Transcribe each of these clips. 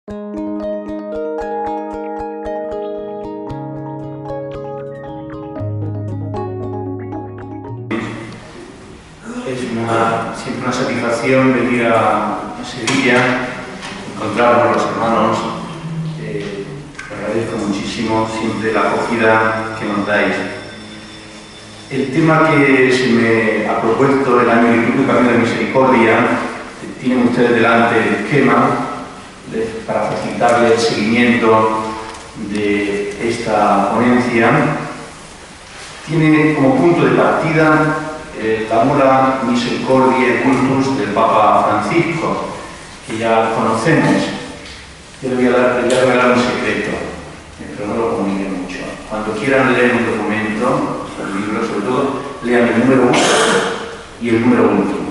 Es siempre una satisfacción venir a Sevilla, encontrarnos con los hermanos. Agradezco muchísimo siempre la acogida que nos dais. El tema que se me ha propuesto el año litúrgico Camino de Misericordia, tienen ustedes delante el esquema para facilitarle el seguimiento de esta ponencia. Tiene como punto de partida la Mula Misericordiae Cultus del Papa Francisco, que ya conocemos. Yo le voy a revelar un secreto, pero no lo comunique mucho. Cuando quieran leer un documento, un libro sobre todo, lean el número 1 y el número último.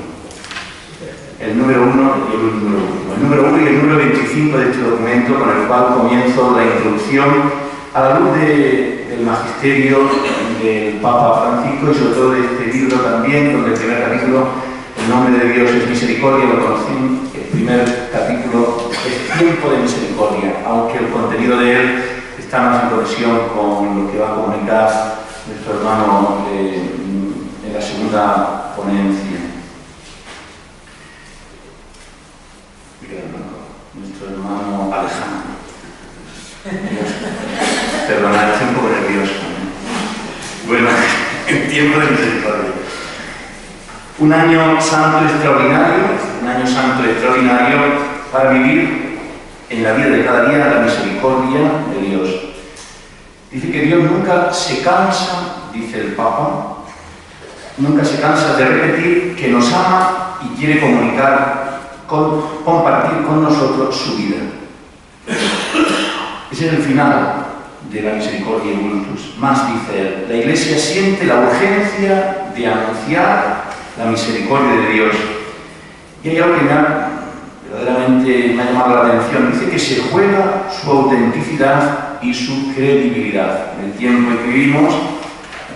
El número 1 y el número último. El número 1 y el número 25 de este documento, con el cual comienzo la introducción a la luz del magisterio del Papa Francisco y sobre todo de este libro también, donde el primer capítulo, el nombre de Dios es misericordia, lo conocí. El primer capítulo es tiempo de misericordia, aunque el contenido de él está más en conexión con lo que va a comunicar nuestro hermano en la segunda ponencia. Nuestro hermano Alejandro. Perdonad, estoy un poco nervioso. Bueno, en tiempo de misericordia. Un año santo extraordinario para vivir en la vida de cada día la misericordia de Dios. Dice que Dios nunca se cansa, dice el Papa, nunca se cansa de repetir que nos ama y quiere compartir con nosotros su vida. Ese es el final de la Misericordiae Cultus. Más dice él, la Iglesia siente la urgencia de anunciar la misericordia de Dios. Y hay algo que verdaderamente me ha llamado la atención. Dice que se juega su autenticidad y su credibilidad. En el tiempo en que vivimos,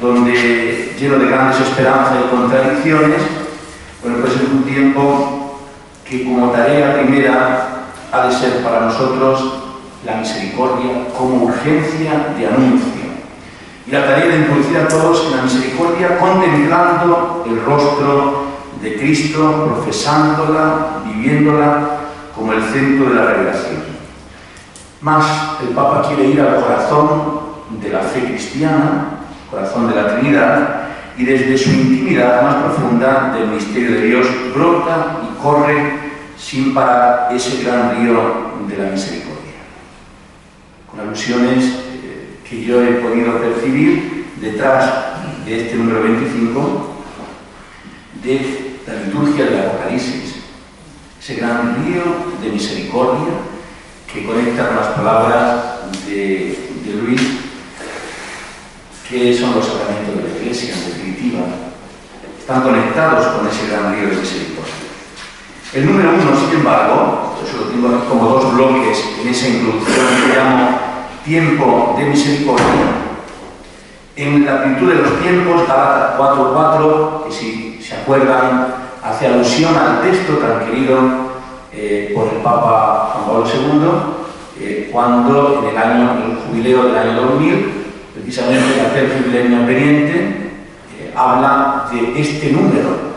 donde lleno de grandes esperanzas y contradicciones, bueno, pues es un tiempo que como tarea primera ha de ser para nosotros la misericordia como urgencia de anuncio. Y la tarea de introducir a todos en la misericordia contemplando el rostro de Cristo, profesándola, viviéndola como el centro de la revelación. Más, el Papa quiere ir al corazón de la fe cristiana, corazón de la Trinidad, y desde su intimidad más profunda del misterio de Dios brota y corre sin parar ese gran río de la misericordia. Con alusiones que yo he podido percibir detrás de este número 25 de la liturgia del Apocalipsis, ese gran río de misericordia que conecta con las palabras de Luis, que son los sacramentos de la Iglesia, en definitiva, están conectados con ese gran río de misericordia. El número 1, sin embargo, yo lo tengo aquí como dos bloques en esa introducción que llamo tiempo de misericordia. En la plenitud de los tiempos, Gálatas 4:4, que si se acuerdan, hace alusión al texto tan querido por el Papa Juan Pablo II, cuando en el jubileo del año 2000, precisamente el tercer milenio veniente, habla de este número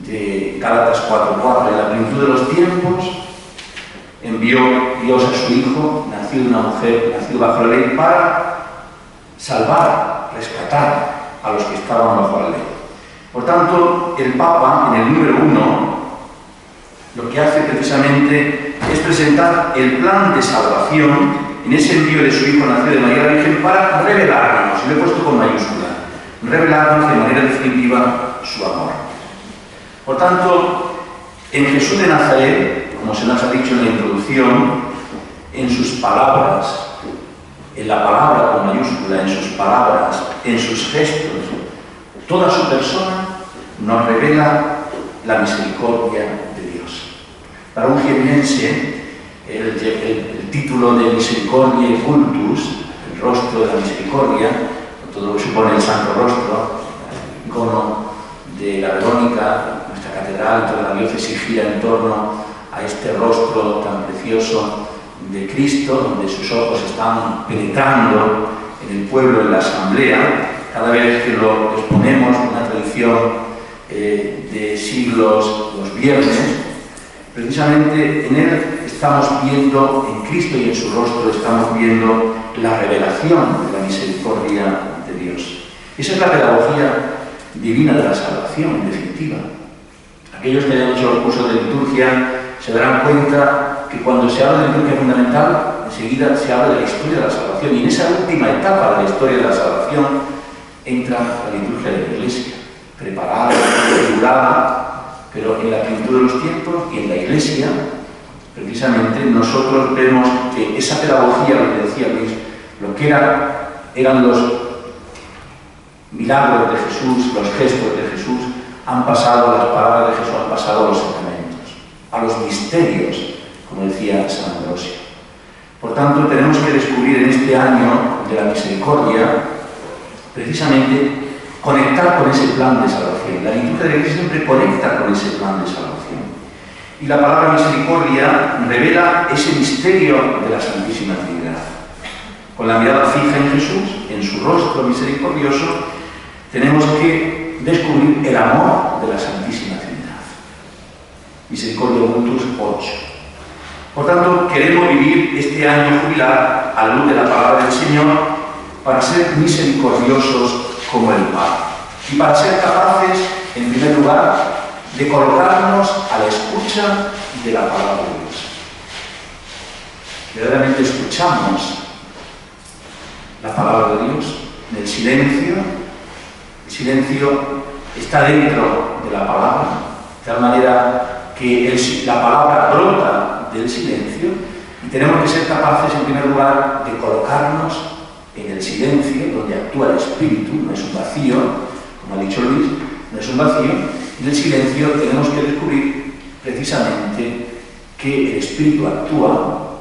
de Gálatas 4:4. En la plenitud de los tiempos envió Dios a su Hijo, nacido de una mujer, nacido bajo la ley, para salvar, rescatar a los que estaban bajo la ley. Por tanto, el Papa, en el número 1, lo que hace precisamente es presentar el plan de salvación en ese envío de su Hijo nacido de María la Virgen para revelarnos, y lo he puesto con mayúscula, revelarnos de manera definitiva su amor. Por tanto, en Jesús de Nazaret, como se nos ha dicho en la introducción, en sus palabras, en la palabra con mayúscula, en sus palabras, en sus gestos, toda su persona nos revela la misericordia de Dios. Para un jiennense, el título de Misericordiae Cultus, el rostro de la misericordia, todo lo que supone el Santo Rostro, el icono de la Verónica, nuestra catedral, toda la diócesis gira en torno a este rostro tan precioso de Cristo, donde sus ojos están penetrando en el pueblo, en la asamblea, cada vez que lo exponemos, una tradición de siglos, los viernes, precisamente en él estamos viendo, en Cristo y en su rostro, estamos viendo la revelación de la misericordia de Dios. Esa es la pedagogía divina de la salvación, en definitiva. Aquellos que hayan hecho los cursos de liturgia se darán cuenta que cuando se habla de liturgia fundamental, enseguida se habla de la historia de la salvación, y en esa última etapa de la historia de la salvación entra la liturgia de la Iglesia, preparada, regulada, pero en la plenitud de los tiempos y en la Iglesia, precisamente, nosotros vemos que esa pedagogía, lo que decía Luis, lo que eran los milagros de Jesús, los gestos de Jesús, han pasado, las palabras de Jesús han pasado a los sacramentos, a los misterios, como decía San Ambrosio. Por tanto, tenemos que descubrir en este año de la misericordia, precisamente, conectar con ese plan de salvación. La liturgia de la Iglesia siempre conecta con ese plan de salvación. Y la palabra misericordia revela ese misterio de la Santísima Trinidad. Con la mirada fija en Jesús, en su rostro misericordioso, tenemos que descubrir el amor de la Santísima Trinidad. Misericordia Multus 8. Por tanto, queremos vivir este año jubilar a la luz de la palabra del Señor para ser misericordiosos como el Padre y para ser capaces, en primer lugar, de colocarnos a la escucha de la palabra de Dios. Verdaderamente escuchamos la palabra de Dios en el silencio. El silencio está dentro de la palabra, de tal manera que la palabra brota del silencio y tenemos que ser capaces, en primer lugar, de colocarnos en el silencio, donde actúa el Espíritu, no es un vacío, como ha dicho Luis, no es un vacío. En el silencio tenemos que descubrir precisamente que el Espíritu actúa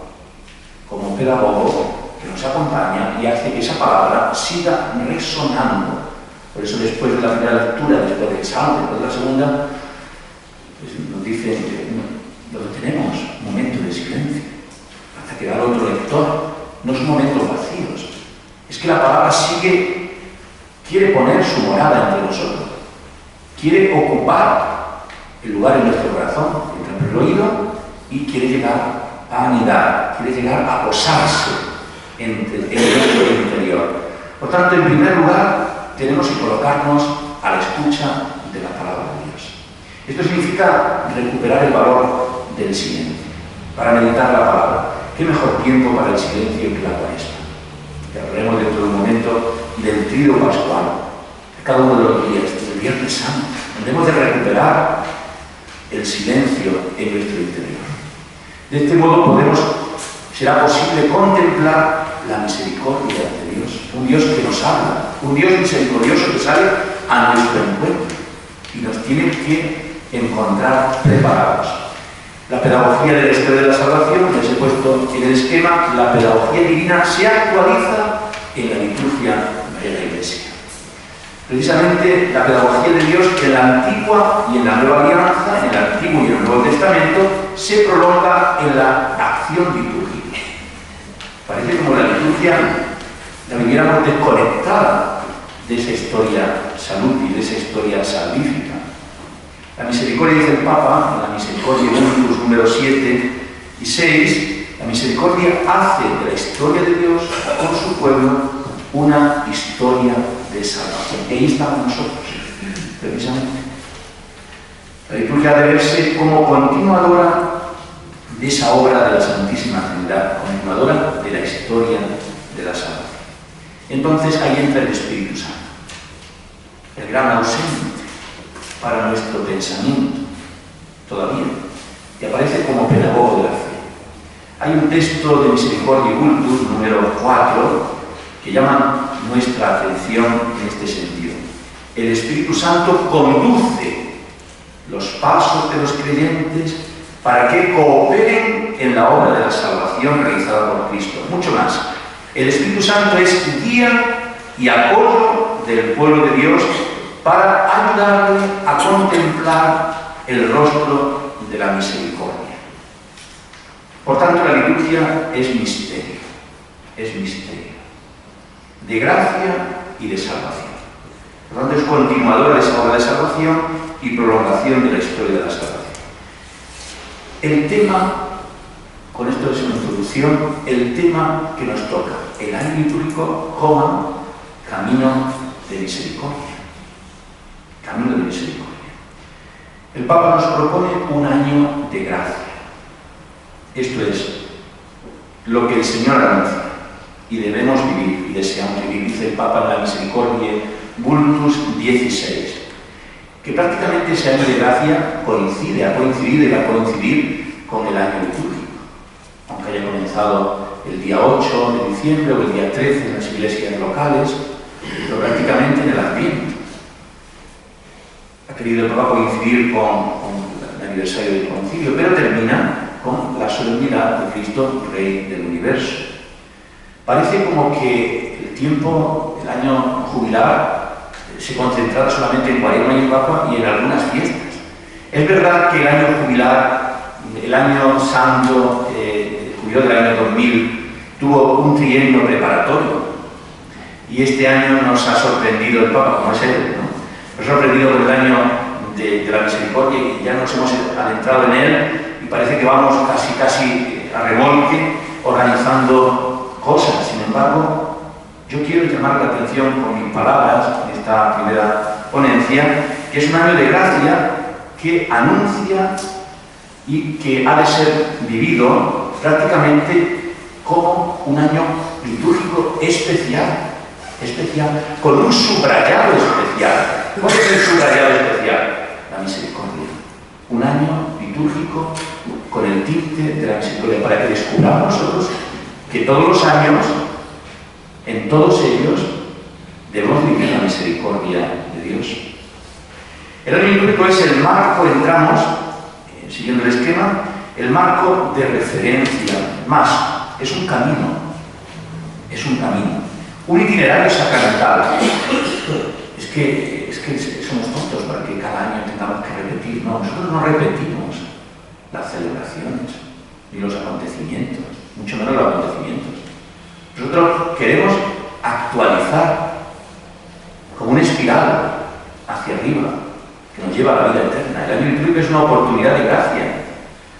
como pedagogo que nos acompaña y hace que esa palabra siga resonando. Por eso después de la primera lectura, después del Salmo, después de la segunda, pues nos dicen que lo tenemos, un momento de silencio, hasta que va el otro lector. No son momentos vacíos. Es que la palabra quiere poner su morada entre nosotros. Quiere ocupar el lugar en nuestro corazón, entre el oído, y quiere llegar a anidar, quiere llegar a posarse en nuestro interior. Por tanto, en primer lugar, tenemos que colocarnos a la escucha de la palabra de Dios. Esto significa recuperar el valor del silencio, para meditar la palabra. ¿Qué mejor tiempo para el silencio que la Cuaresma? Que hablaremos dentro de un momento del trío pascual, cada uno de los días, desde el Viernes Santo. Debemos de recuperar el silencio en nuestro interior. De este modo será posible contemplar la misericordia de Dios, un Dios que nos habla, un Dios misericordioso que sale a nuestro encuentro y nos tiene que encontrar preparados. La pedagogía de la historia de la salvación, les he puesto en el esquema, la pedagogía divina se actualiza en la liturgia de la Iglesia. Precisamente la pedagogía de Dios en la Antigua y en la Nueva Alianza, en el Antiguo y en el Nuevo Testamento, se prolonga en la acción litúrgica. Parece como la liturgia la viviéramos desconectada de esa historia salutis, de esa historia salvífica. La misericordia, dice el Papa, en la misericordia Multus número 7 y 6, la misericordia hace de la historia de Dios con su pueblo una historia de salvación. Y ahí estamos nosotros, precisamente. La liturgia debe verse como continuadora de esa obra de la Santísima Trinidad, continuadora de la historia de la salvación. Entonces ahí entra el Espíritu Santo, el gran ausente para nuestro pensamiento, todavía, y aparece como pedagogo de la fe. Hay un texto de Misericordia Vultus, número 4, que llama nuestra atención en este sentido. El Espíritu Santo conduce los pasos de los creyentes para que cooperen en la obra de la salvación realizada por Cristo. Mucho más. El Espíritu Santo es guía y apoyo del pueblo de Dios para ayudarle a contemplar el rostro de la misericordia. Por tanto, la liturgia es misterio, de gracia y de salvación. Por tanto, es continuadora de esa obra de salvación y prolongación de la historia de la salvación. El tema, con esto es una introducción, el tema que nos toca, el año litúrgico como camino de misericordia. Camino de misericordia. El Papa nos propone un año de gracia. Esto es lo que el Señor anuncia y debemos vivir y deseamos vivir, dice el Papa en la Misericordiae Vultus 16, que prácticamente ese año de gracia ha coincidido y va a coincidir con el año litúrgico, aunque haya comenzado el día 8 de diciembre o el día 13 en las iglesias locales, pero prácticamente en el Adviento. Ha querido el Papa coincidir con el aniversario del concilio, pero termina con la solemnidad de Cristo, Rey del Universo. Parece como que el tiempo, el año jubilar, se concentrara solamente en Cuaresma y en Pascua y en algunas fiestas. Es verdad que el año jubilar, el año santo, el jubileo del año 2000, tuvo un trienio preparatorio. Y este año nos ha sorprendido el Papa, como es él, ¿no? Nos ha sorprendido con el año de la misericordia y ya nos hemos adentrado en él y parece que vamos casi a remolque organizando cosas. Sin embargo, yo quiero llamar la atención con mis palabras en esta primera ponencia, que es un año de gracia que anuncia y que ha de ser vivido prácticamente como un año litúrgico especial, con un subrayado especial. ¿Cuál es el subrayado especial? La misericordia. Un año litúrgico con el tinte de la misericordia, para que descubramos nosotros que todos los años, en todos ellos, debemos vivir la misericordia de Dios. El año litúrgico es el marco, entramos, siguiendo el esquema, el marco de referencia. Más, es un camino, un itinerario sacramental. Es que somos tontos para que cada año tengamos que repetir. No, nosotros no repetimos las celebraciones ni los acontecimientos, mucho menos los acontecimientos. Nosotros queremos actualizar como una espiral hacia arriba que nos lleva a la vida eterna. El año litúrgico es una oportunidad de gracia.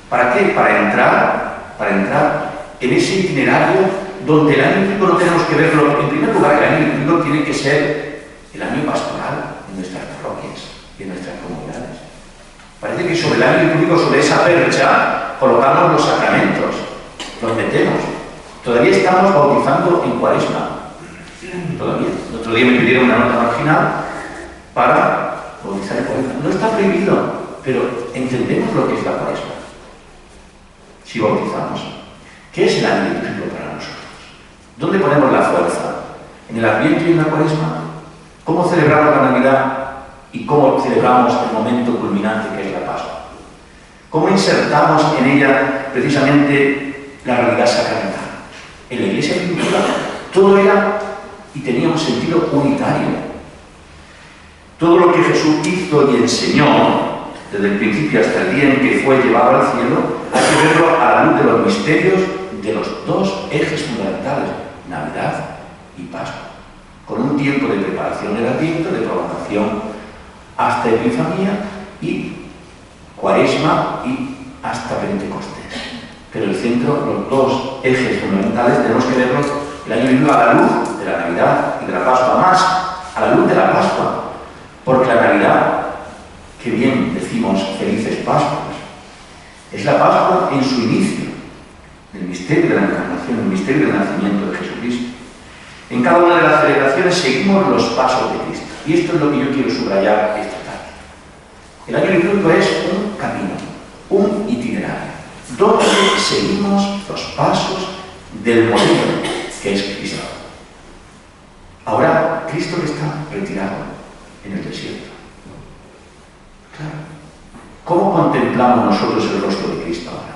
¿Para qué? Para entrar en ese itinerario donde el año litúrgico no tenemos que verlo. En primer lugar, el año litúrgico tiene que ser el año pastoral en nuestras parroquias y en nuestras comunidades. Parece que sobre el año litúrgico, sobre esa percha, colocamos los sacramentos, los metemos. Todavía estamos bautizando en Cuaresma. Todavía. El otro día me pidieron una nota marginal para bautizar en Cuaresma. No está prohibido, pero entendemos lo que es la Cuaresma. Si bautizamos. ¿Qué es el año litúrgico para nosotros? ¿Dónde ponemos la fuerza? ¿En el Adviento y en la Cuaresma? ¿Cómo celebramos la Navidad y cómo celebramos el momento culminante que es la Pascua? ¿Cómo insertamos en ella precisamente la realidad sacramental? En la Iglesia primitiva todo era y tenía un sentido unitario. Todo lo que Jesús hizo y enseñó, desde el principio hasta el día en que fue llevado al cielo, hay que verlo a la luz de los misterios de los dos ejes fundamentales, Navidad y Pascua, con un tiempo de preparación del Adviento, de prolongación hasta Epifanía y Cuaresma y hasta Pentecostés. Pero el centro, los dos ejes fundamentales, tenemos que verlos el año litúrgico a la luz de la Navidad y de la Pascua, más a la luz de la Pascua, porque la Navidad, que bien decimos felices Pascuas, es la Pascua en su inicio, el misterio de la encarnación, el misterio del nacimiento de Jesucristo. En cada una de las celebraciones seguimos los pasos de Cristo. Y esto es lo que yo quiero subrayar esta tarde. El año litúrgico es un camino, un itinerario, donde seguimos los pasos del modelo que es Cristo. Ahora, Cristo que está retirado en el desierto. Claro. ¿Cómo contemplamos nosotros el rostro de Cristo ahora?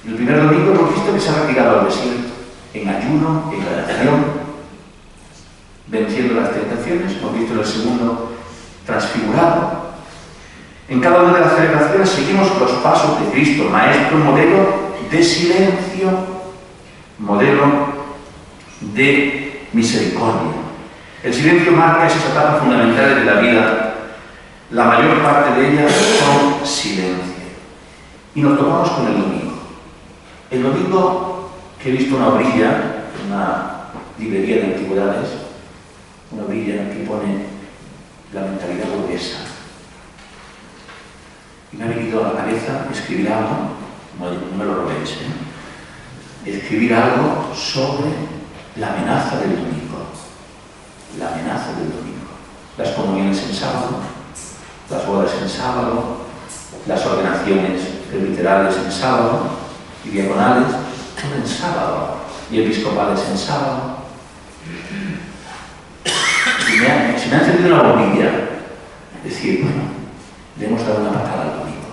El primer domingo hemos visto que se ha retirado al desierto, en ayuno, en oración, venciendo las tentaciones. Hemos visto en el segundo, transfigurado. En cada una de las celebraciones seguimos los pasos de Cristo, maestro, modelo de silencio, modelo de misericordia. El silencio marca esas etapas fundamentales de la vida. La mayor parte de ellas son silencio. Y nos topamos con el domingo. El domingo, que he visto una orilla, una librería de antigüedades, una orilla que pone la mentalidad burguesa. Y me ha venido a la cabeza escribir algo, no me lo robéis, escribir algo sobre la amenaza del domingo. La amenaza del domingo. Las comuniones en sábado, las bodas en sábado, las ordenaciones presbiterales en sábado y diaconales, todo en sábado, y episcopales en sábado. Se me ha encendido una bombilla. Decir, bueno, le hemos dado una patada al domingo.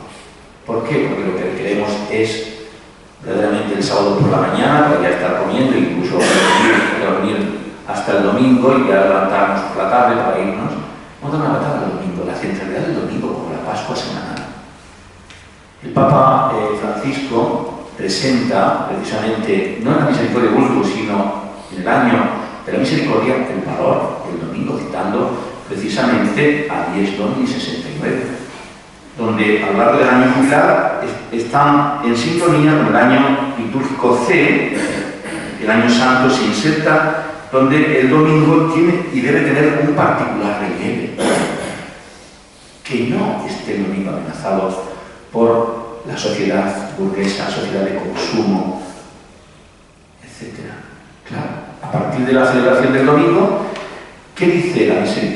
¿Por qué? Porque lo que queremos es verdaderamente el sábado por la mañana, para ya estar comiendo, incluso dormir hasta el domingo y ya levantarnos por la tarde para irnos. Hemos dado una patada al domingo, la centralidad del domingo como la Pascua semanal. El Papa Francisco presenta precisamente, no en la misericordia de Vultus, sino en el año de la misericordia, el valor del domingo, citando precisamente a Dies Domini 69, donde a lo largo del año jubilar están en sintonía con el año litúrgico C, el año santo se inserta, donde el domingo tiene y debe tener un particular relieve, que no esté el domingo amenazado por la sociedad burguesa, sociedad de consumo, etc. Claro, a partir de la celebración del domingo, ¿qué dice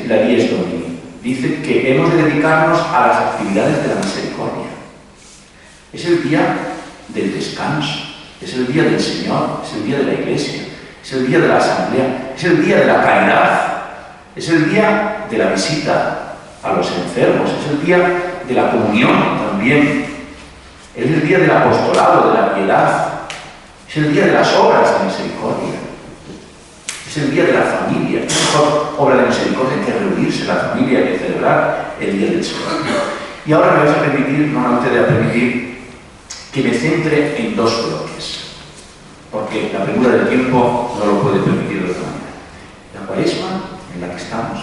la Dies Domini? Dice que hemos de dedicarnos a las actividades de la misericordia. Es el día del descanso, es el día del Señor, es el día de la Iglesia, es el día de la asamblea, es el día de la caridad, es el día de la visita a los enfermos, es el día de la comunión también, es el día del apostolado, de la piedad, es el día de las obras de misericordia, es el día de la familia. ¿Qué mejor obra de misericordia que reunirse la familia y celebrar el día del Señor? Y ahora me vais a permitir, normalmente voy a permitir, que me centre en dos bloques, porque la premura del tiempo no lo puede permitir de otra manera. La Cuaresma, en la que estamos,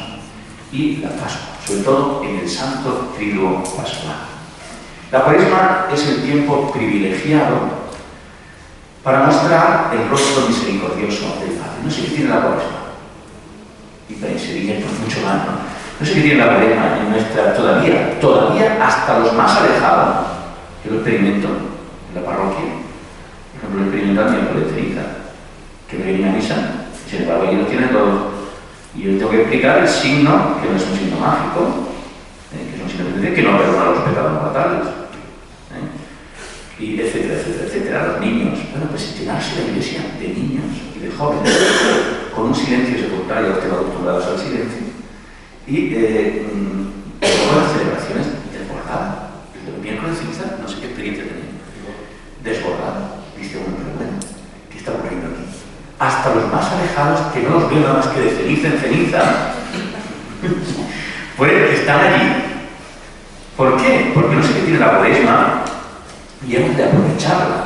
y la Pascua, sobre todo en el Santo Triduo Pascual. La Cuaresma es el tiempo privilegiado para mostrar el rostro misericordioso del Padre. No sé qué tiene la Cuaresma, y sería mucho más, ¿no? No sé qué tiene la Cuaresma en nuestra, todavía hasta los más alejados. Yo lo experimento en la parroquia. Por ejemplo, lo experimento en miércoles de ceniza, que me viene a misa, y sin embargo, allí lo tienen todos. Y yo tengo que explicar el signo, que no es un signo mágico, que es un signo que no perdona los pecados mortales, y etcétera, etcétera, etcétera. Los niños, bueno, pues llenarse la iglesia de niños y de jóvenes, con un silencio sepulcral, los que van acostumbrados al silencio, y con las celebraciones desbordadas. El miércoles de ceniza, no sé qué experiencia tenía, desbordada. Dice uno, pero bueno, ¿qué está ocurriendo aquí? Hasta los más alejados, que no los veo nada más que de ceniza en ceniza, pues están allí. ¿Por qué? Porque no sé qué tiene la Cuaresma y hemos de aprovecharla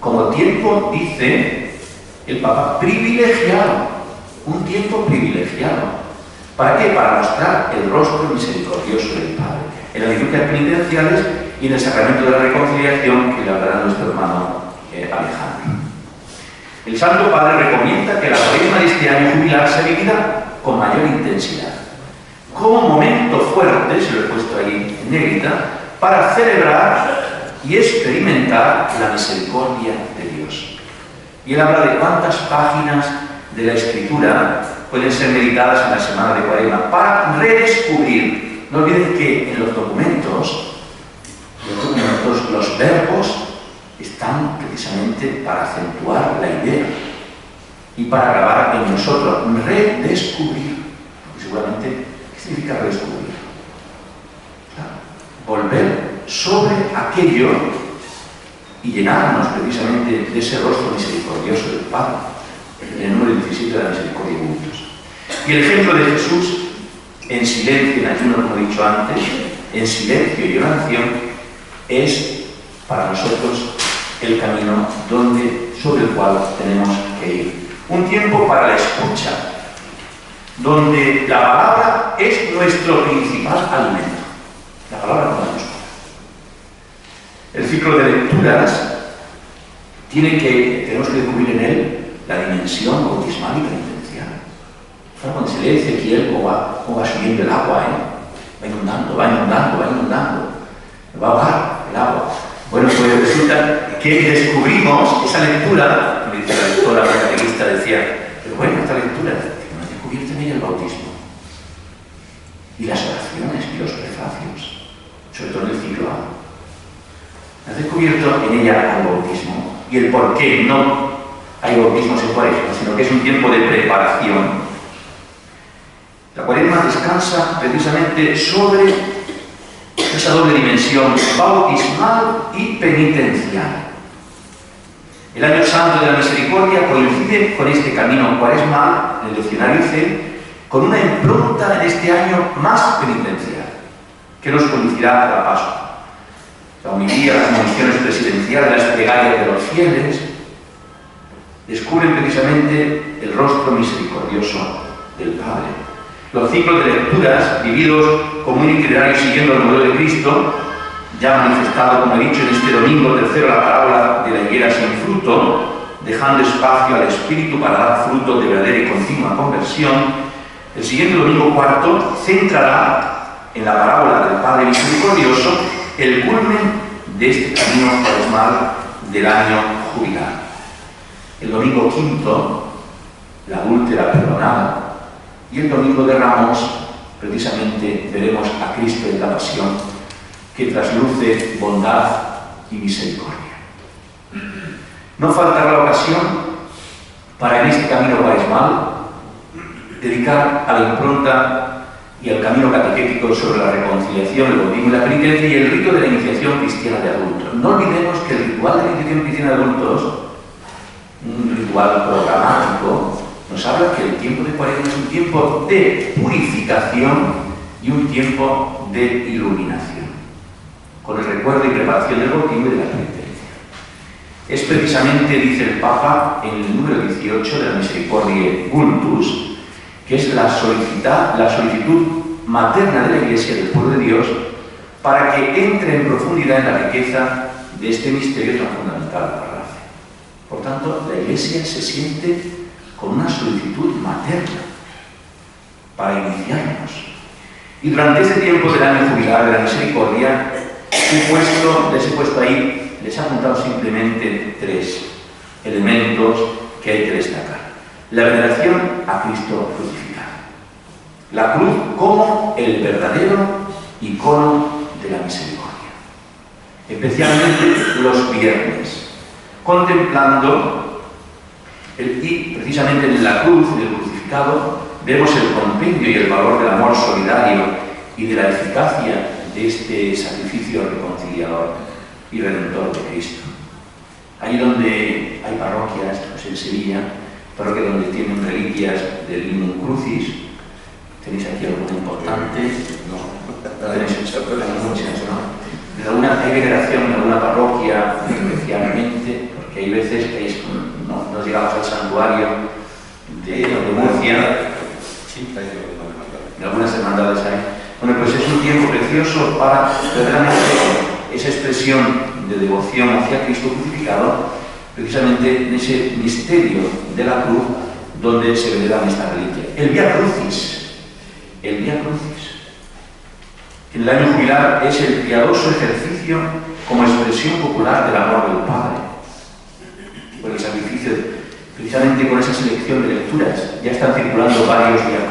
como tiempo, dice el Papa, privilegiado, un tiempo privilegiado. ¿Para qué? Para mostrar el rostro misericordioso del Padre en las liturgias penitenciales y en el sacramento de la reconciliación que le hablará nuestro hermano Alejandro. El Santo Padre recomienda que la Cuaresma de este año jubilar se vivida con mayor intensidad, como momento fuerte, se lo he puesto ahí en negrita, para celebrar y experimentar la misericordia de Dios. Y él habla de cuántas páginas de la Escritura pueden ser meditadas en la semana de Cuaresma para redescubrir. No olviden que en los documentos los verbos están precisamente para acentuar la idea y para grabar en nosotros, redescubrir. Porque seguramente, ¿qué significa redescubrir? Claro, volver sobre aquello y llenarnos precisamente de ese rostro misericordioso del Padre, en el número 17 de la misericordia de Vultus. Y el ejemplo de Jesús en silencio, en ayuno, como he dicho antes, en silencio y oración, es para nosotros el camino sobre el cual tenemos que ir. Un tiempo para la escucha, donde la palabra es nuestro principal alimento. La palabra como la escucha. El ciclo de lecturas tenemos que descubrir en él la dimensión bautismal y penitencial. Cuando se lee Ezequiel, cómo va subiendo el agua, va inundando, va a ahogar el agua. Bueno, pues resulta que descubrimos esa lectura, me dice la lectora, la catequista, decía, pero bueno, esta lectura, hemos descubierto en ella el bautismo, y las oraciones y los prefacios, sobre todo en el ciclo A. Has descubierto en ella el bautismo y el por qué no hay bautismos en Cuaresma, sino que es un tiempo de preparación. La Cuaresma descansa precisamente sobre esa doble dimensión bautismal y penitencial. El Año Santo de la Misericordia coincide con este camino cuaresmal, en el leccionario C, con una impronta en este año más penitencial, que nos conducirá a la Pascua. La homilía, las municiones presidenciales, las plegarias de los fieles, descubren precisamente el rostro misericordioso del Padre. Los ciclos de lecturas, vividos como un itinerario siguiendo el modelo de Cristo, ya manifestado, como he dicho, en este domingo tercero, la parábola de la higuera sin fruto, dejando espacio al Espíritu para dar fruto de verdadera y continua conversión. El siguiente domingo cuarto centrará en la parábola del Padre misericordioso el culmen de este camino cuaresmal del año jubilar. El domingo quinto, la adúltera perdonada, y el domingo de Ramos, precisamente, veremos a Cristo en la pasión, que trasluce bondad y misericordia. No faltará la ocasión para en este camino cuaresmal dedicar a la impronta y al camino catequético sobre la reconciliación, el bautismo y la penitencia y el rito de la iniciación cristiana de adultos. No olvidemos que el ritual de la iniciación cristiana de adultos, un ritual programático, nos habla que el tiempo de Cuaresma es un tiempo de purificación y un tiempo de iluminación, con el recuerdo y preparación del bautismo y de la penitencia. Es precisamente, dice el Papa, en el número 18 de la Misericordiae Vultus, que es la solicitud materna de la Iglesia, del pueblo de Dios, para que entre en profundidad en la riqueza de este misterio tan fundamental para la fe. Por tanto, la Iglesia se siente con una solicitud materna para iniciarnos. Y durante este tiempo del año jubilar de la misericordia, les he puesto ahí, les he apuntado simplemente 3 elementos que hay que destacar. La veneración a Cristo crucificado. La cruz como el verdadero icono de la misericordia. Especialmente los viernes, contemplando y precisamente en la cruz, en el crucificado, vemos el compendio y el valor del amor solidario y de la eficacia de este sacrificio reconciliador y redentor de Cristo. Ahí donde hay parroquias, pues en Sevilla, parroquia donde tienen reliquias del Lignum Crucis, tenéis aquí alguna importante, no tenéis muchas, ¿no? Hay veneración en alguna parroquia especialmente, porque hay veces que no llegamos al santuario de Murcia, en algunas hermandades hay. Bueno, pues es un tiempo precioso para verdaderamente esa expresión de devoción hacia Cristo crucificado, precisamente en ese misterio de la cruz donde se veneran estas reliquias. El Vía Crucis. En el año jubilar es el piadoso ejercicio como expresión popular del amor del Padre. Por el sacrificio, precisamente con esa selección de lecturas, ya están circulando varios Vía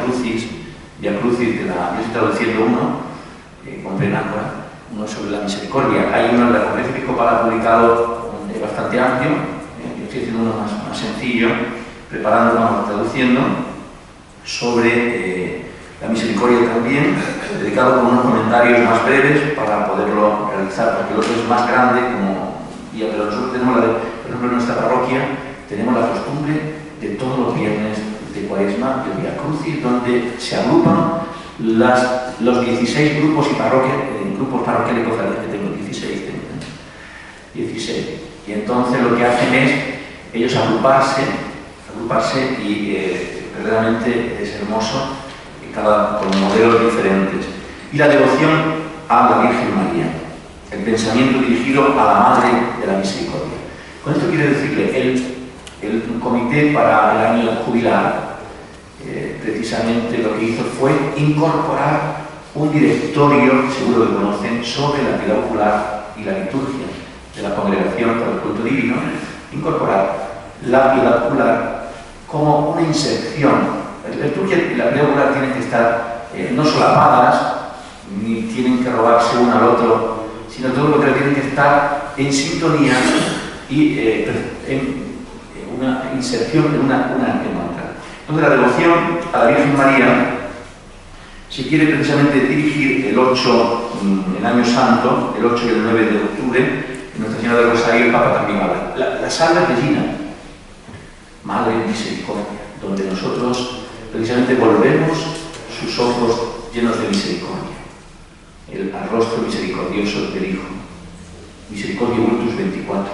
Crucis de la... Yo he estado diciendo uno, con Penácora, uno sobre la misericordia. Hay uno en la Conferencia Episcopal publicado bastante amplio, yo estoy haciendo uno más sencillo, preparándolo, traduciendo, sobre la misericordia también, dedicado con unos comentarios más breves para poderlo realizar, porque el otro es más grande, pero nosotros tenemos por ejemplo, en nuestra parroquia, tenemos la costumbre de todos los viernes de Cuaresma, del Vía Crucis, donde se agrupan los 16 grupos parroquiales que tengo, 16, Y entonces lo que hacen es ellos agruparse y verdaderamente es hermoso, con modelos diferentes. Y la devoción a la Virgen María, el pensamiento dirigido a la Madre de la Misericordia. Con esto quiero decirle, el comité para el año jubilar, precisamente lo que hizo fue incorporar un directorio, seguro que conocen, sobre la piedad ocular y la liturgia de la Congregación para el Culto Divino, incorporar la piedad ocular como una inserción. La liturgia y la piedad ocular tienen que estar no solapadas, ni tienen que robarse uno al otro, sino todo lo que tienen que estar en sintonía y en una inserción en una en otra. Entonces la devoción a la Virgen María se quiere precisamente dirigir el 8, el Año Santo, el 8 y el 9 de octubre, en Nuestra Señora del Rosario, el Papa también habla. La Salve Regina, Madre de Misericordia, donde nosotros precisamente volvemos sus ojos llenos de misericordia, al rostro misericordioso del Hijo, Misericordia Vultus 24.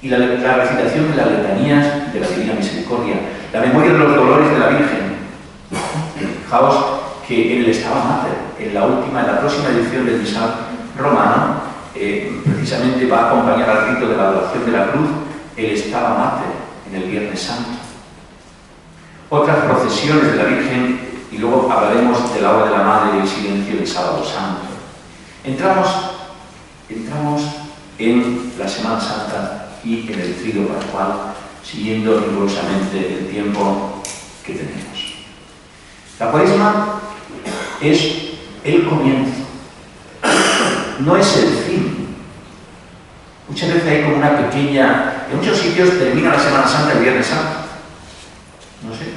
Y la recitación de las letanías de la Divina Misericordia, la memoria de los dolores de la Virgen. Fijaos que en el Estaba Mater, en la próxima edición del Misal Romano, precisamente va a acompañar al rito de la adoración de la cruz el Estaba Mater en el Viernes Santo. Otras procesiones de la Virgen, y luego hablaremos de la hora de la Madre y el silencio del Sábado Santo. Entramos en la Semana Santa y en el Tríodo Pascual, siguiendo rigurosamente el tiempo que tenemos. La Cuaresma es el comienzo, no es el fin. Muchas veces hay como una pequeña... En muchos sitios termina la Semana Santa el Viernes Santo. No sé.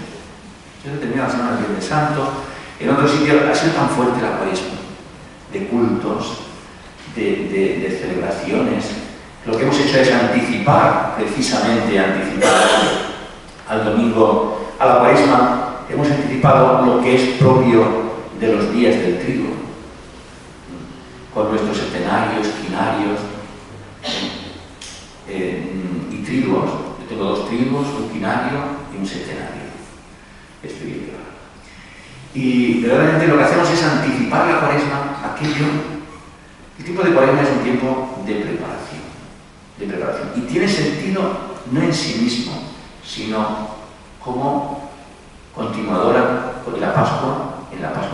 Termina la Semana del Viernes Santo. En otros sitios ha sido tan fuerte la Cuaresma, de cultos, de celebraciones. Lo que hemos hecho es anticipar al domingo, a la Cuaresma. Hemos anticipado lo que es propio de los días del trigo, con nuestros septenarios, quinarios y trigos. Yo tengo 2 trigos, un quinario y un septenario. Estoy bien claro. Y verdaderamente lo que hacemos es anticipar la Cuaresma, el tiempo de Cuaresma es un tiempo de preparación. Y tiene sentido no en sí mismo, sino como continuadora en la Pascua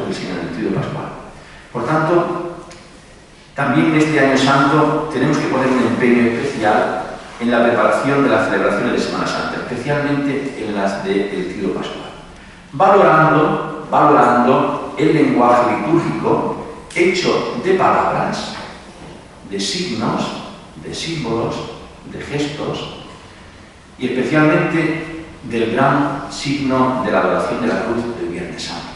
del Señor, en el Tríodo Pascual. Por tanto, también en este Año Santo tenemos que poner un empeño especial en la preparación de las celebraciones de Semana Santa, especialmente en las del Tríodo Pascual, valorando el lenguaje litúrgico hecho de palabras, de signos, de símbolos, de gestos, y especialmente del gran signo de la adoración de la cruz del Viernes Santo.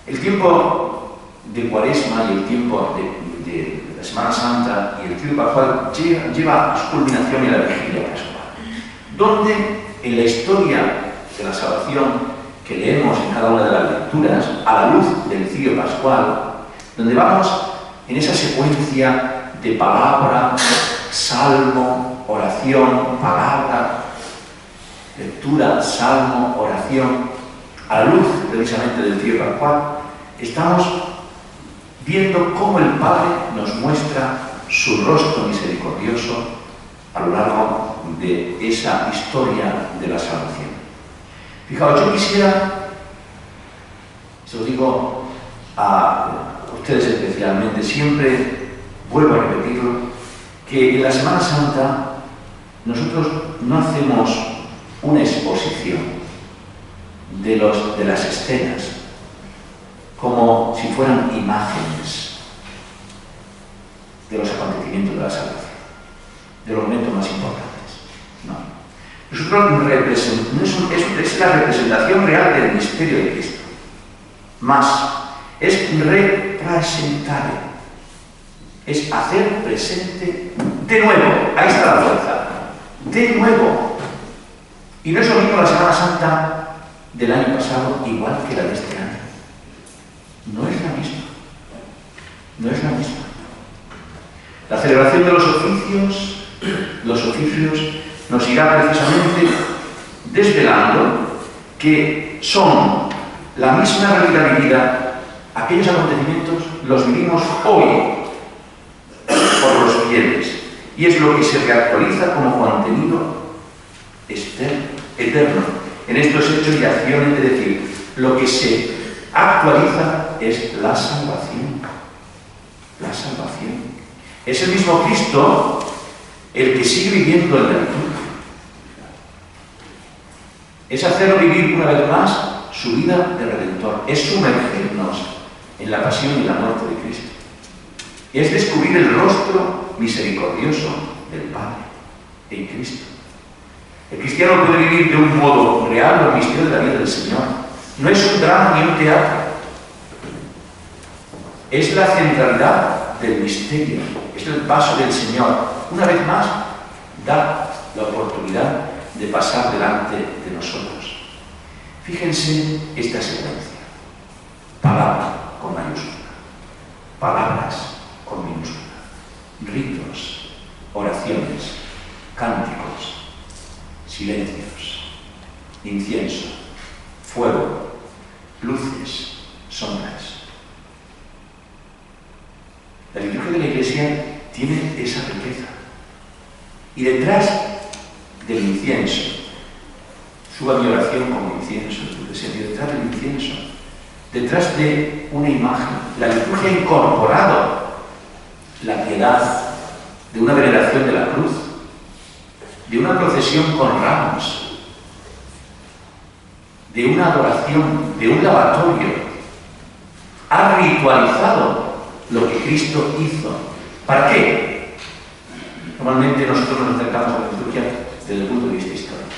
El tiempo de Cuaresma y el tiempo de la Semana Santa y el Tríodo Pascual lleva a su culminación en la Vigilia Pascual, donde en la historia de la salvación que leemos en cada una de las lecturas, a la luz del Tríodo Pascual, donde vamos en esa secuencia de palabra, salmo, oración, palabra, lectura, salmo, oración, a la luz precisamente del Tríodo Pascual, estamos viendo cómo el Padre nos muestra su rostro misericordioso a lo largo de esa historia de la salvación. Fijaos, yo quisiera, se lo digo a ustedes especialmente, siempre vuelvo a repetirlo, que en la Semana Santa nosotros no hacemos una exposición de las escenas como si fueran imágenes de los acontecimientos de la salvación, de los momentos más importantes. No. Nosotros es la representación real del misterio de Cristo. Más, es representar, es hacer presente de nuevo. Ahí está la fuerza. De nuevo. Y no es lo mismo la Semana Santa del año pasado igual que la de este año. No es la misma. No es la misma. La celebración de los oficios nos irá precisamente desvelando que son la misma realidad. Aquellos acontecimientos los vivimos hoy por los fieles, y es lo que se reactualiza como contenido eterno en estos hechos y acciones, es decir, lo que se actualiza es la salvación. La salvación. Es el mismo Cristo el que sigue viviendo en la liturgia. Es hacer vivir una vez más su vida de Redentor. Es sumergirnos en la pasión y la muerte de Cristo. Es descubrir el rostro misericordioso del Padre en Cristo. El cristiano puede vivir de un modo real el misterio de la vida del Señor. No es un drama ni un teatro. Es la centralidad del misterio. Es el paso del Señor. Una vez más, da la oportunidad de pasar delante de nosotros. Fíjense esta secuencia. Palabra con mayúscula. Palabras con minúscula. Ritos, oraciones, cánticos, silencios, incienso, fuego, luces, sombras. La liturgia de la Iglesia tiene esa riqueza. Y detrás del incienso, suba mi oración como incienso, detrás del incienso, detrás de una imagen, la liturgia ha incorporado la piedad de una veneración de la cruz, de una procesión con ramos, de una adoración, de un lavatorio. Ha ritualizado lo que Cristo hizo. ¿Para qué? Normalmente nosotros nos acercamos a la liturgia desde el punto de vista histórico,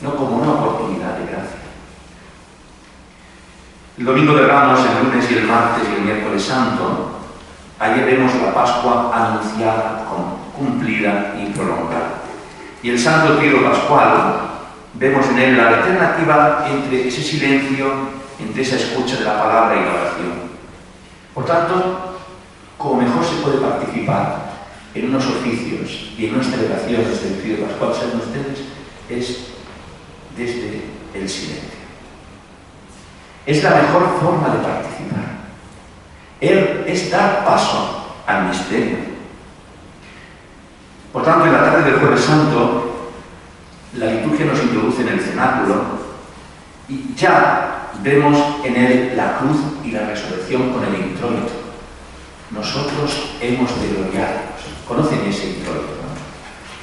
no como una oportunidad de gracia. El domingo de Ramos, el lunes y el martes y el miércoles santo, ayer vemos la Pascua anunciada, cumplida y prolongada. Y el Santo Tríodo Pascual, vemos en él la alternativa entre ese silencio, entre esa escucha de la palabra y la oración. Por tanto, como mejor se puede participar en unos oficios y en unas celebraciones del Tríodo Pascual, saben ustedes, es desde el silencio. Es la mejor forma de participar. Es dar paso al misterio. Por tanto, en la tarde del Jueves Santo, la liturgia nos introduce en el cenáculo y ya vemos en él la cruz y la resurrección con el introito. Nosotros hemos de gloriarnos. ¿Conocen ese introito,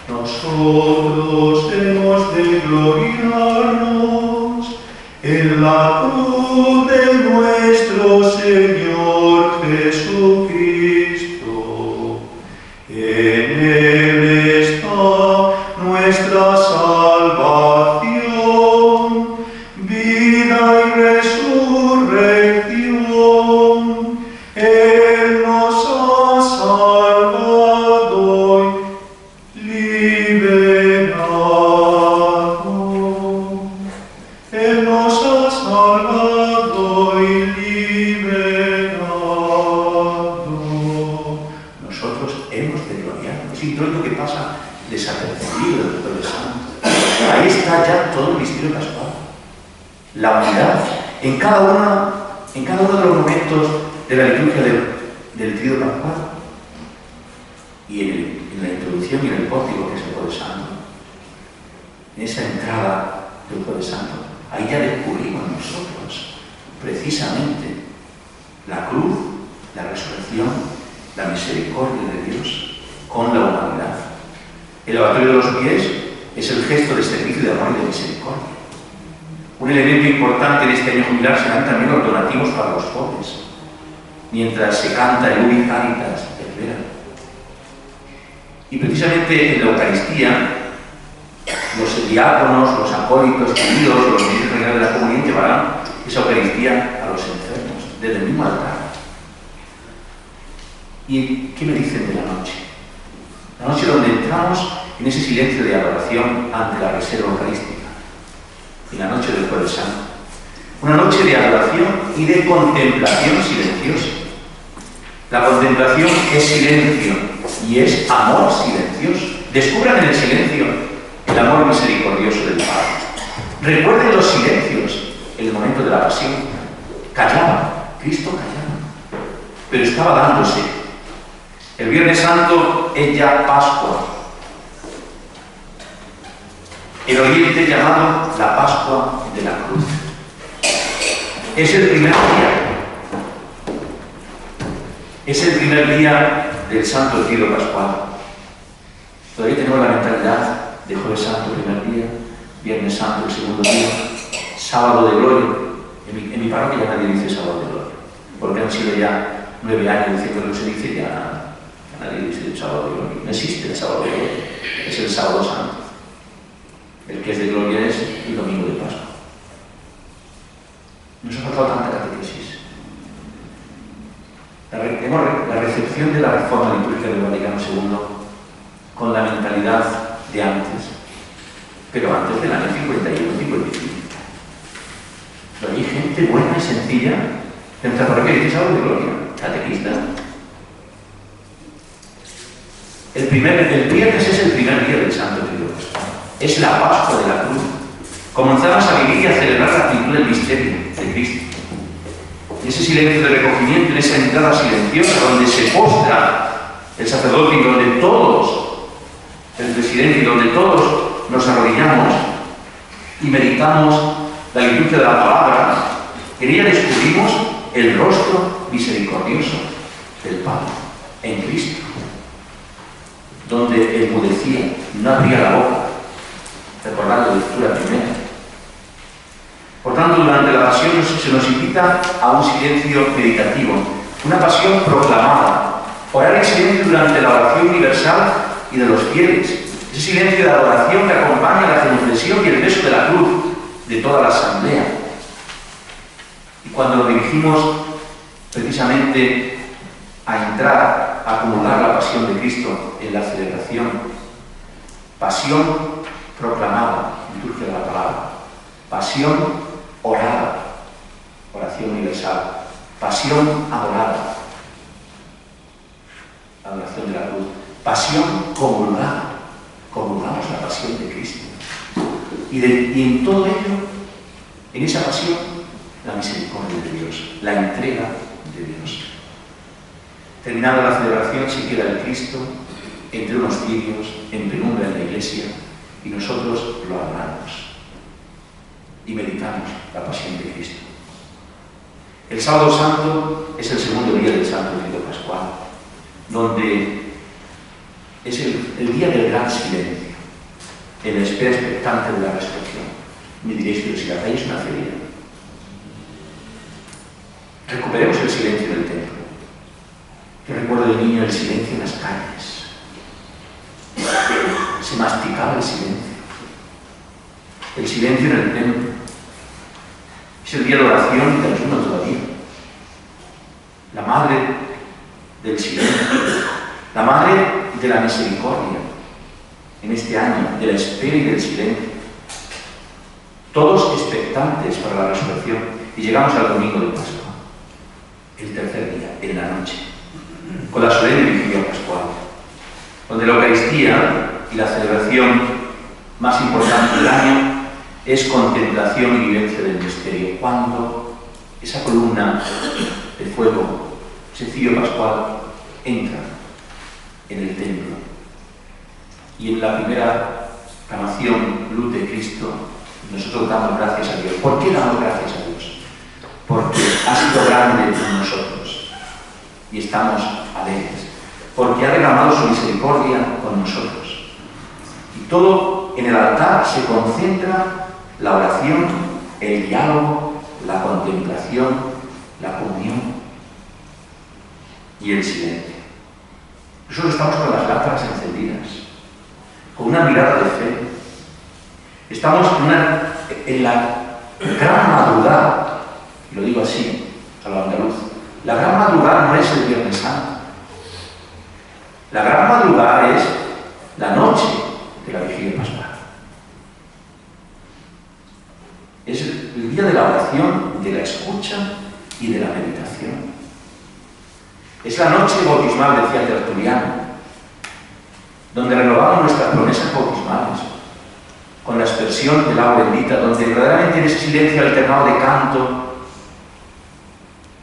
no? Nosotros hemos de gloriarnos en la cruz de nuestro Señor Jesucristo. En él está nuestra salvación, vida y resurrección. Él nos ha salvado y liberado. Él nos ha salvado y liberado. Nosotros hemos de gloriarnos. Es un introito que pasa desapercibido del Jueves Santo. Ahí está ya todo el misterio pascual. La unidad en cada uno de los momentos de la liturgia del Tríodo Pascual y en la introducción y en el pórtico que es el Jueves Santo. En esa entrada del Jueves Santo, ahí ya descubrimos nosotros precisamente la cruz, la resurrección, la misericordia de Dios con la humanidad. El lavatorio de los pies es el gesto de servicio, de amor y de misericordia. Un elemento importante en este año jubilar serán también los donativos para los pobres, mientras se canta el Ubi Caritas et Vera. Y precisamente en la Eucaristía, los diáconos, los acólitos, queridos, los ministros generales de la comunidad llevarán esa Eucaristía a los enfermos, desde el mismo altar. ¿Y qué me dicen de la noche? La noche donde entramos en ese silencio de adoración ante la reserva eucarística. En la noche del Jueves Santo. Una noche de adoración y de contemplación silenciosa. La contemplación es silencio y es amor silencioso. Descubran en el silencio el amor misericordioso del Padre. Recuerden los silencios en el momento de la pasión. Callaba, Cristo callaba, pero estaba dándose. El Viernes Santo es ya Pascua. El Oriente llamado la Pascua de la Cruz. Es el primer día. Es el primer día del Santo Tríodo Pascual. Todavía tenemos la mentalidad de Jueves Santo, primer día, Viernes Santo, el segundo día, Sábado de Gloria. En mi parroquia ya nadie dice Sábado de Gloria, porque han sido ya 9 años diciendo lo que se dice, ya nadie dice el Sábado de Gloria. No existe el Sábado de Gloria, es el Sábado Santo. El que es de Gloria es el Domingo de Pascua. Nos ha faltado tanta catequesis. La recepción de la reforma litúrgica del Vaticano II con la mentalidad de antes, pero antes del año 51-55. Pero hay gente buena y sencilla en nuestra parroquia que dice Sábado de Gloria, catequista. El viernes es el primer día del Santo Tríodo Pascual. Es la Pascua de la Cruz. Comenzamos a vivir y a celebrar la plenitud del misterio de Cristo. Ese silencio de recogimiento, en esa entrada silenciosa donde se postra el sacerdote y donde todos, el presidente, y donde todos nos arrodillamos y meditamos la liturgia de la palabra, en ella descubrimos el rostro misericordioso del Padre en Cristo, donde enmudecía, no abría la boca, recordando la lectura primera. Por tanto, durante la pasión se nos invita a un silencio meditativo, una pasión proclamada, orar en silencio durante la oración universal y de los fieles, ese silencio de adoración que acompaña la genuflexión y el beso de la cruz de toda la asamblea. Y cuando nos dirigimos precisamente a entrar, a acumular la pasión de Cristo en la celebración, pasión proclamada, liturgia de la palabra, pasión orada, oración universal, pasión adorada, adoración de la cruz, pasión comulgada, comulgamos la pasión de Cristo. Y en todo ello, en esa pasión, la misericordia de Dios, la entrega de Dios. Terminada la celebración, se queda el Cristo entre unos cirios, en penumbra en la iglesia, y nosotros lo adoramos y meditamos la pasión de Cristo. El Sábado Santo es el segundo día del Santo Tríodo Pascual, donde es el día del gran silencio, en la espera expectante de la resurrección. Me diréis, pero si la calle es una feria. Recuperemos el silencio del templo. Yo recuerdo de niño el silencio en las calles. Se masticaba el silencio. El silencio en el templo. Es el día de oración y de ayuno todavía. La madre del silencio. La madre de la misericordia. En este año, de la espera y del silencio. Todos expectantes para la resurrección. Y llegamos al domingo de Pascua. El tercer día, en la noche. Con la solemne vigilia pascual. Donde la Eucaristía y la celebración más importante del año es contemplación y vivencia del misterio. Cuando esa columna de fuego, ese cirio pascual, entra en el templo. Y en la primera aclamación, luz de Cristo, nosotros damos gracias a Dios. ¿Por qué damos gracias a Dios? Porque ha sido grande con nosotros y estamos alegres. Porque ha derramado su misericordia con nosotros. Y todo en el altar se concentra la oración, el diálogo, la contemplación, la comunión y el silencio. Nosotros estamos con las lámparas encendidas, con una mirada de fe. Estamos en la gran madrugada, y lo digo así, a lo andaluz. La gran madrugada no es el Viernes Santo. La gran madrugada es la noche de la vigilia pascual. Es el día de la oración, de la escucha y de la meditación. Es la noche bautismal, decía Tertuliano, donde renovamos nuestras promesas bautismales, con la aspersión del agua bendita, donde verdaderamente en ese silencio alternado de canto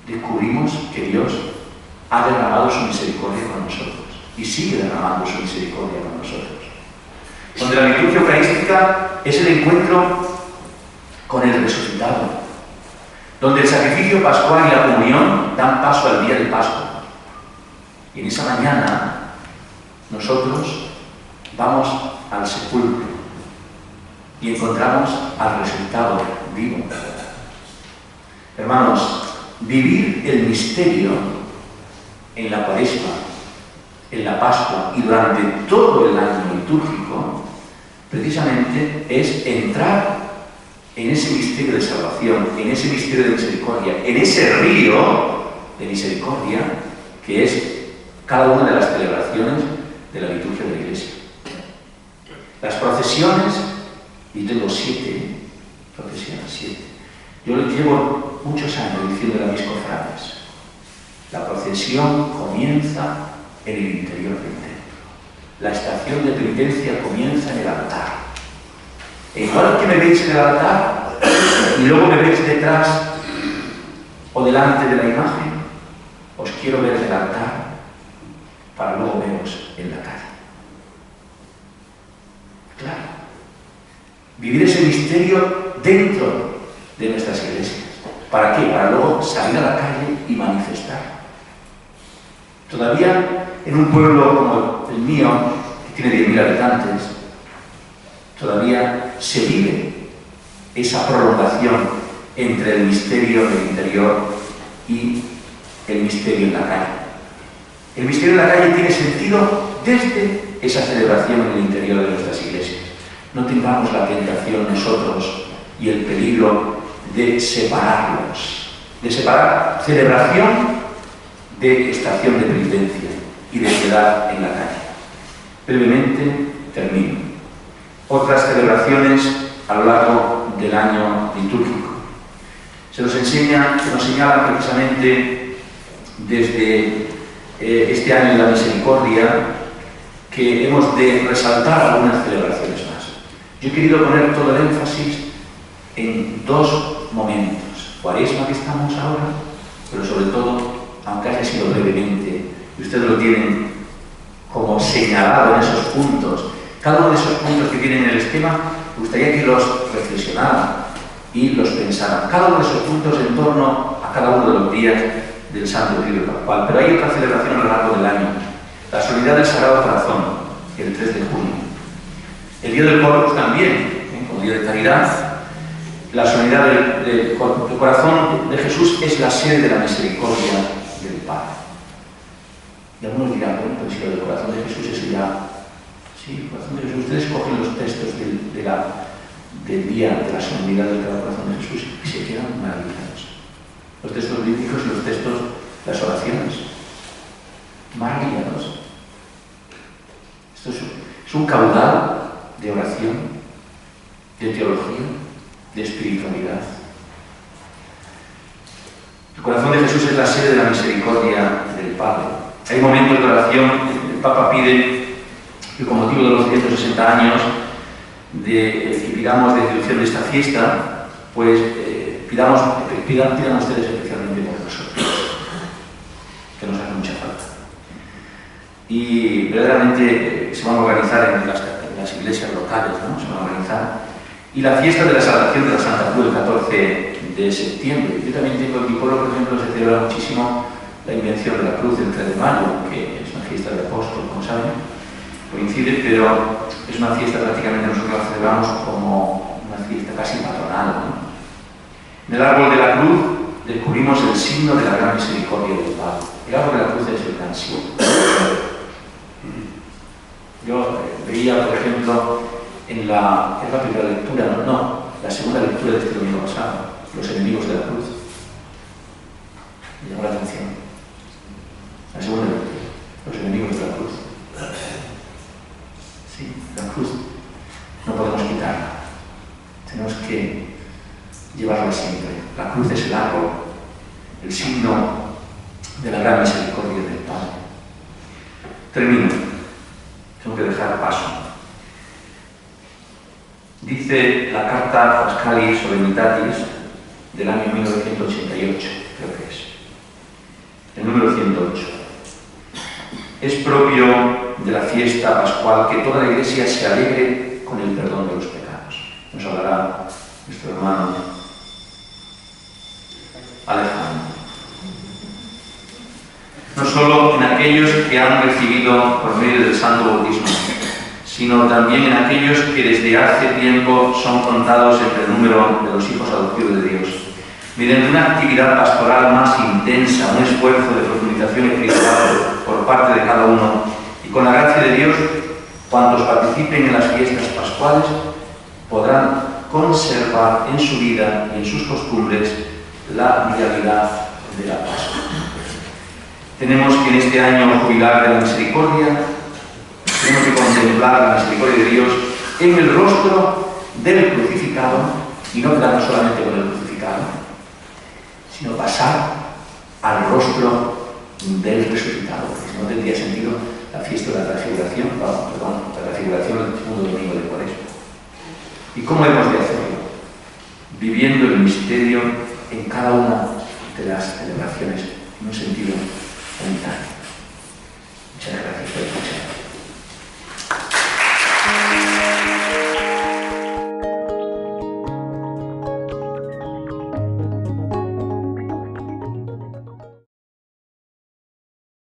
descubrimos que Dios ha derramado su misericordia con nosotros y sigue derramando su misericordia con nosotros. Donde la liturgia eucarística es el encuentro con el resucitado, donde el sacrificio pascual y la comunión dan paso al día de Pascua. Y en esa mañana nosotros vamos al sepulcro y encontramos al resucitado vivo. Hermanos, vivir el misterio en la Cuaresma, en la Pascua y durante todo el año litúrgico, precisamente es entrar en ese misterio de salvación, en ese misterio de misericordia, en ese río de misericordia que es cada una de las celebraciones de la liturgia de la Iglesia. Las procesiones, y tengo 7 procesiones, 7. Yo llevo muchos años diciendo a mis cofrades, la procesión comienza en el interior del templo. La estación de penitencia comienza en el altar. E igual que me veis en el altar y luego me veis detrás o delante de la imagen, os quiero ver en el altar para luego veros en la calle. Claro. Vivir ese misterio dentro de nuestras iglesias. ¿Para qué? Para luego salir a la calle y manifestar. Todavía en un pueblo como el mío, que tiene 10.000 habitantes, todavía se vive esa prolongación entre el misterio del interior y el misterio en la calle. El misterio en la calle tiene sentido desde esa celebración en el interior de nuestras iglesias. No tengamos la tentación nosotros y el peligro de separarlos, de separar celebración de estación de penitencia y de piedad en la calle. Brevemente termino. Otras celebraciones a lo largo del año litúrgico. Se nos señalan precisamente desde este año de la misericordia que hemos de resaltar algunas celebraciones más. Yo he querido poner todo el énfasis en 2 momentos. Cuaresma, que estamos ahora, pero sobre todo, aunque haya sido brevemente, y ustedes lo tienen como señalado en esos puntos, cada uno de esos puntos que tienen en el esquema, me gustaría que los reflexionaran y los pensaran. Cada uno de esos puntos en torno a cada uno de los días del Santo Río Pascual. Pero hay otra celebración a lo largo del año. La solemnidad del Sagrado Corazón, el 3 de junio. El Día del Corpus también, como Día de Caridad. La solemnidad del Corazón de Jesús es la sede de la misericordia del Padre. Y algunos dirán, bueno, pues si lo del Corazón de Jesús es ya... Sí, el Corazón de Jesús. Ustedes cogen los textos del día de la solemnidad del Corazón de Jesús y se quedan maravillados. Los textos bíblicos y los textos, las oraciones. Maravillados. Esto es un caudal de oración, de teología, de espiritualidad. El corazón de Jesús es la sede de la misericordia del Padre. Hay momentos de oración, el Papa pide que con motivo de los 160 años que pidamos de institución de esta fiesta, pues pidan ustedes especialmente por nosotros, que nos hace mucha falta. Y verdaderamente se van a organizar en las iglesias locales, ¿no? Se van a organizar. Y la fiesta de la Salvación de la Santa Cruz, el 14 de septiembre. Yo también tengo en mi pueblo, por ejemplo, se celebra muchísimo la invención de la cruz del 3 de mayo, que es una fiesta del apóstol, como saben, coincide, pero es una fiesta prácticamente nosotros la celebramos como una fiesta casi patronal, ¿no? En el árbol de la cruz descubrimos el signo de la gran misericordia del Padre. El árbol de la cruz es el gran signo. Yo veía, por ejemplo, en la primera lectura, la segunda lectura de este domingo pasado, los enemigos de la cruz. Me llamó la atención. La segunda lectura, los enemigos de la cruz. Sí, la cruz no podemos quitarla. Tenemos que llevarla siempre. La cruz es el árbol, el signo de la gran misericordia del Padre. Termino. Tengo que dejar paso. Dice la carta Pascalis Solemnitatis del año 1988, creo que es. El número 108. Es propio de la fiesta pascual que toda la Iglesia se alegre con el perdón de los pecados. Nos hablará nuestro hermano Alejandro. No solo en aquellos que han recibido por medio del santo bautismo, sino también en aquellos que desde hace tiempo son contados entre el número de los hijos adoptivos de Dios. Mediante una actividad pastoral más intensa, un esfuerzo de profundización espiritual por parte de cada uno, y con la gracia de Dios, cuantos participen en las fiestas pascuales podrán conservar en su vida y en sus costumbres la realidad de la Pascua. Tenemos que en este año jubilar de la misericordia, tenemos que contemplar la misericordia de Dios en el rostro del crucificado, y no quedarnos solamente con el crucificado, sino pasar al rostro del resucitado, porque si no tendría sentido la fiesta de la transfiguración, la transfiguración del segundo domingo de Cuaresma. ¿Y cómo hemos de hacerlo? Viviendo el misterio en cada una de las celebraciones, en un sentido unitario. Muchas gracias por escuchar.